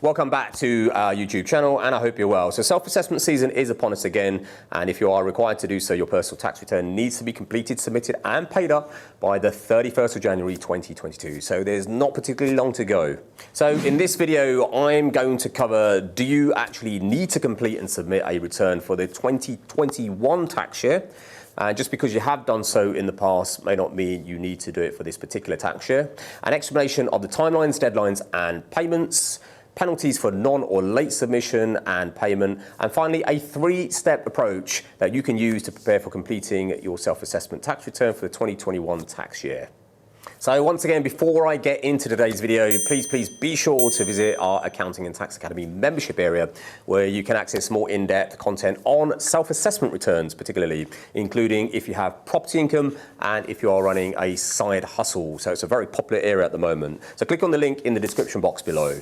Welcome back to our YouTube channel, and I hope you're well. So self-assessment season is upon us again, and if you are required to do so, your personal tax return needs to be completed, submitted and paid up by the 31st of January 2022. So there's not particularly long to go. So in this video, I'm going to cover, do you actually need to complete and submit a return for the 2021 tax year? Just because you have done so in the past may not mean you need to do it for this particular tax year. An explanation of the timelines, deadlines and payments, penalties for non or late submission and payment, and finally a three-step approach that you can use to prepare for completing your self-assessment tax return for the 2021 tax year. So once again, before I get into today's video, please be sure to visit our Accounting and Tax Academy membership area, where you can access more in-depth content on self-assessment returns, particularly including if you have property income and if you are running a side hustle. So it's a very popular area at the moment. So click on the link in the description box below.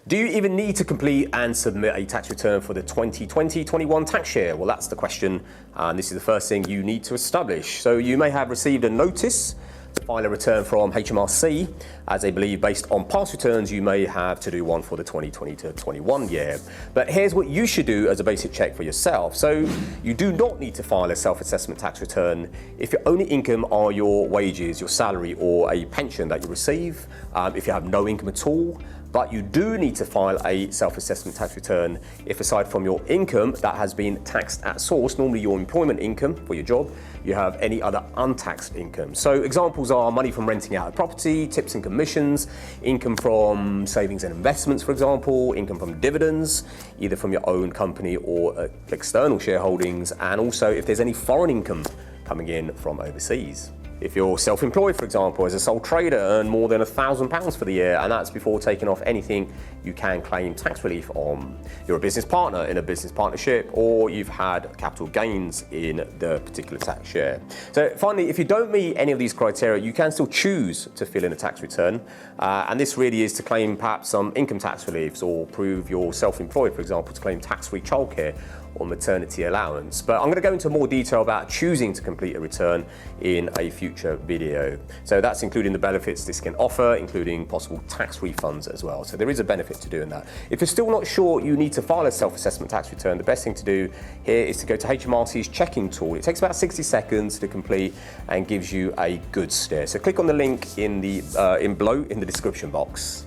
Do you even need to complete and submit a tax return for the 2020-21 tax year? Well, that's the question, and this is the first thing you need to establish. So you may have received a notice to file a return from HMRC, as they believe based on past returns you may have to do one for the 2020-21 year. But here's what you should do as a basic check for yourself. So you do not need to file a self-assessment tax return if your only income are your wages, your salary or a pension that you receive, if you have no income at all. But you do need to file a self-assessment tax return if, aside from your income that has been taxed at source, normally your employment income for your job, you have any other untaxed income. So examples are money from renting out a property, tips and commissions, income from savings and investments, for example, income from dividends, either from your own company or external shareholdings, and also if there's any foreign income coming in from overseas. If you're self-employed, for example, as a sole trader, earn more than £1,000 for the year, and that's before taking off anything you can claim tax relief on. You're a business partner in a business partnership, or you've had capital gains in the particular tax year. So finally, if you don't meet any of these criteria, you can still choose to fill in a tax return, and this really is to claim perhaps some income tax reliefs, or prove you're self-employed, for example, to claim tax-free childcare or maternity allowance. But I'm going to go into more detail about choosing to complete a return in a future video. So that's including the benefits this can offer, including possible tax refunds as well. So there is a benefit to doing that. If you're still not sure you need to file a self-assessment tax return, the best thing to do here is to go to HMRC's checking tool. It takes about 60 seconds to complete and gives you a good steer. So click on the link in below in the description box.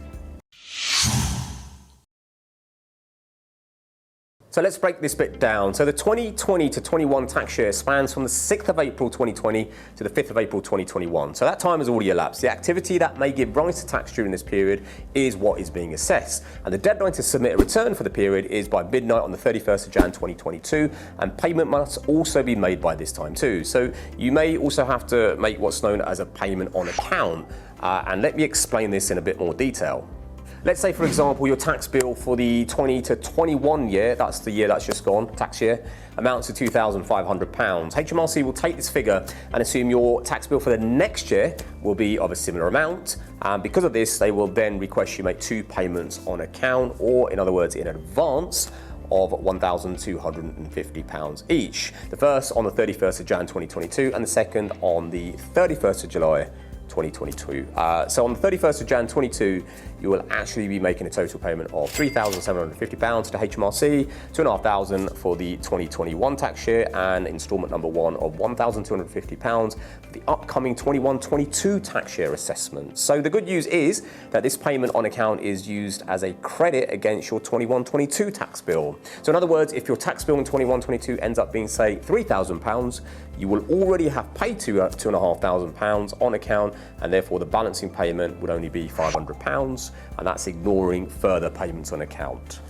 So let's break this bit down. So the 2020 to 21 tax year spans from the 6th of April 2020 to the 5th of April 2021. So that time has already elapsed. The activity that may give rise to tax during this period is what is being assessed. And the deadline to submit a return for the period is by midnight on the 31st of Jan 2022, and payment must also be made by this time too. So you may also have to make what's known as a payment on account. And let me explain this in a bit more detail. Let's say, for example, your tax bill for the 20 to 21 year, that's the year that's just gone, tax year, amounts to £2,500. HMRC will take this figure and assume your tax bill for the next year will be of a similar amount. And because of this, they will then request you make two payments on account, or in other words, in advance, of £1,250 each. The first on the 31st of Jan 2022 and the second on the 31st of July 2022. So on the 31st of Jan 22, you will actually be making a total payment of £3,750 to HMRC, £2,500 for the 2021 tax year, and instalment number one of £1,250 for the upcoming 21-22 tax year assessment. So the good news is that this payment on account is used as a credit against your 21-22 tax bill. So in other words, if your tax bill in 21-22 ends up being, say, £3,000, you will already have paid £2,500 on account, and therefore the balancing payment would only be £500, and that's ignoring further payments on account.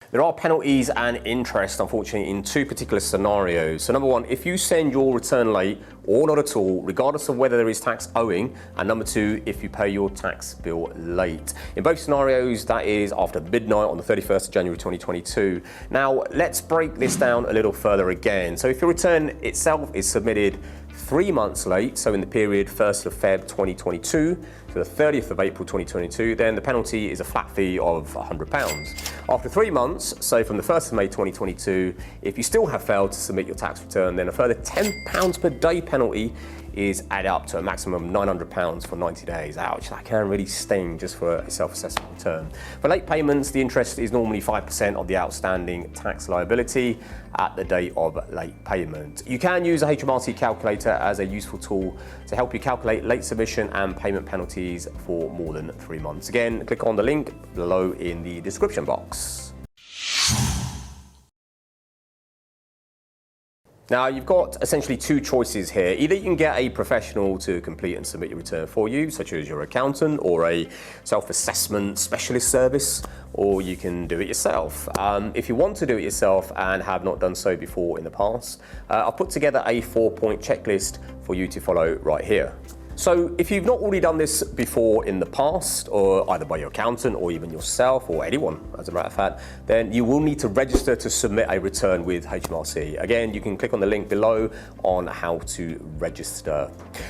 There are penalties and interest, unfortunately, in two particular scenarios. So number one, if you send your return late or not at all, regardless of whether there is tax owing, and number two, if you pay your tax bill late. In both scenarios, that is after midnight on the 31st of January 2022. Now, let's break this down a little further again. So if your return itself is submitted 3 months late, so in the period 1st of Feb 2022 to the 30th of April 2022, then the penalty is a flat fee of £100. After 3 months, so from the 1st of May 2022, if you still have failed to submit your tax return, then a further £10 per day penalty is added up to a maximum of £900 for 90 days. Ouch, that can really sting just for a self-assessment return. For late payments, the interest is normally 5% of the outstanding tax liability at the date of late payment. You can use a HMRC calculator as a useful tool to help you calculate late submission and payment penalties for more than 3 months. Again, click on the link below in the description box. Now, you've got essentially 2 choices here. Either you can get a professional to complete and submit your return for you, such as your accountant or a self-assessment specialist service, or you can do it yourself. If you want to do it yourself and have not done so before in the past, I've put together a 4-point checklist for you to follow right here. So if you've not already done this before in the past, or either by your accountant or even yourself or anyone, as a matter of fact, then you will need to register to submit a return with HMRC. Again, you can click on the link below on how to register.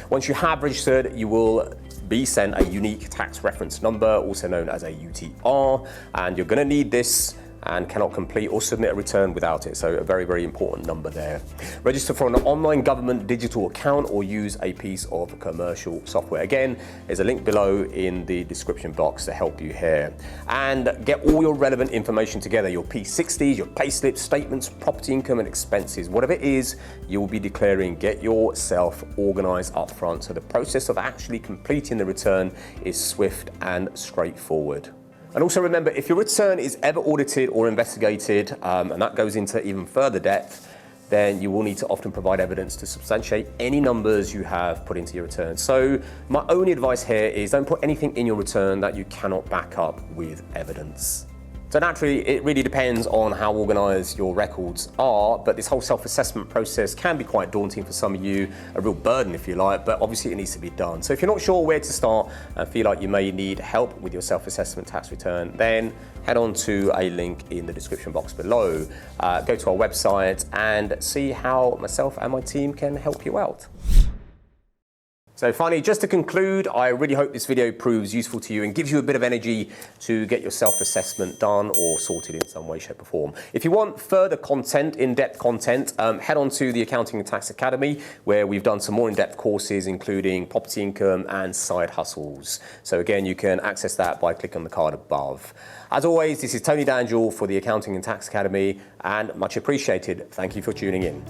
Once you have registered, you will be sent a unique tax reference number, also known as a UTR, and you're going to need this and cannot complete or submit a return without it. So a very, very important number there. Register for an online government digital account or use a piece of commercial software. Again, there's a link below in the description box to help you here. And get all your relevant information together, your P60s, your payslips, statements, property income and expenses, whatever it is you will be declaring, get yourself organized up front. So the process of actually completing the return is swift and straightforward. And also remember, if your return is ever audited or investigated, and that goes into even further depth, then you will need to often provide evidence to substantiate any numbers you have put into your return. So my only advice here is don't put anything in your return that you cannot back up with evidence. So naturally, it really depends on how organised your records are, but this whole self-assessment process can be quite daunting for some of you, a real burden if you like, but obviously it needs to be done. So if you're not sure where to start and feel like you may need help with your self-assessment tax return, then head on to a link in the description box below. Go to our website and see how myself and my team can help you out. So finally, just to conclude, I really hope this video proves useful to you and gives you a bit of energy to get your self-assessment done or sorted in some way, shape or form. If you want further content, in-depth content, head on to the Accounting and Tax Academy, where we've done some more in-depth courses, including property income and side hustles. So again, you can access that by clicking on the card above. As always, this is Tony D'Angelo for the Accounting and Tax Academy, and much appreciated. Thank you for tuning in.